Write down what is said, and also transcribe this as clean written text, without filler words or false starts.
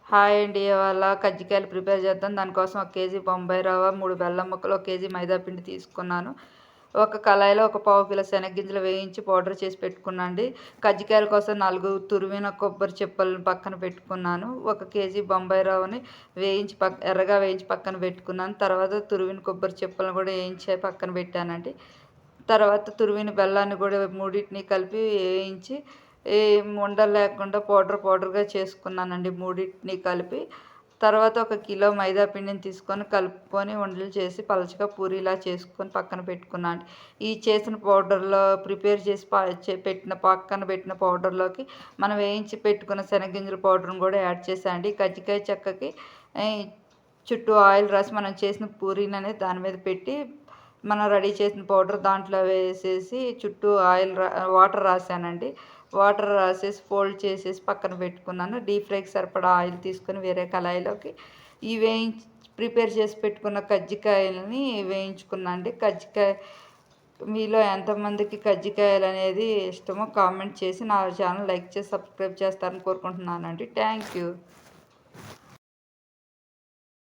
Hi అండి. ఇవాళ కజ్జికాయలు ప్రిపేర్ చేద్దాం. దానికోసం 1 కేజీ బొంబాయి రవ్వ, 3 బెల్లం ముక్కలు, 1 కేజీ మైదా పిండి తీసుకున్నాను. ఒక కళాయిలో ఒక పావు కిలో శనగగింజలు వేయించి పౌడర్ చేసి పెట్టుకున్నాండి. కజ్జికాయల కోసం 4 తురిమిన కొబ్బరి చిప్పలను పక్కన పెట్టుకున్నాను. 1 కేజీ బొంబాయి రవ్వని ఎర్రగా వేయించి పక్కన పెట్టుకున్నాను. తర్వాత తురిమిన కొబ్బరి చిప్పలను కూడా వేయించి పక్కన పెట్టానండి. తర్వాత తురిమిన బెల్లాన్ని కూడా మూడింటిని కలిపి వేయించి ఉండలు లేకుండా పౌడర్‌గా చేసుకున్నానండి మూడింటిని కలిపి. తర్వాత 1 కిలో మైదా పిండిని తీసుకొని కలుపుకొని ఉండలు చేసి పలచగా పూరీలా చేసుకొని పక్కన పెట్టుకున్నా అండి. ఈ చేసిన పౌడర్‌లో ప్రిపేర్ చేసి పక్కన పెట్టిన పౌడర్‌లోకి మనం వేయించి పెట్టుకున్న శనగగింజల పౌడర్‌ని కూడా యాడ్ చేశా అండి. కజ్జికాయ చెక్కకి చుట్టూ ఆయిల్ రాసి మనం చేసిన పూరీననేది దాని మీద పెట్టి మనం రెడీ చేసిన పౌడర్ దాంట్లో వేసేసి చుట్టూ వాటర్ రాసానండి. వాటర్ రాసేసి ఫోల్డ్ చేసేసి పక్కన పెట్టుకున్నాను. డీప్ ఫ్రైకి సరిపడా ఆయిల్ తీసుకొని వేరే కళాయిలోకి ఈ ప్రిపేర్ చేసి పెట్టుకున్న కజ్జికాయలని వేయించుకున్నా అండి. మీలో ఎంతమందికి కజ్జికాయలు అనేది ఇష్టమో కామెంట్ చేసి నా ఛానల్ లైక్ చేసి సబ్స్క్రైబ్ చేస్తారని కోరుకుంటున్నానండి. Thank you.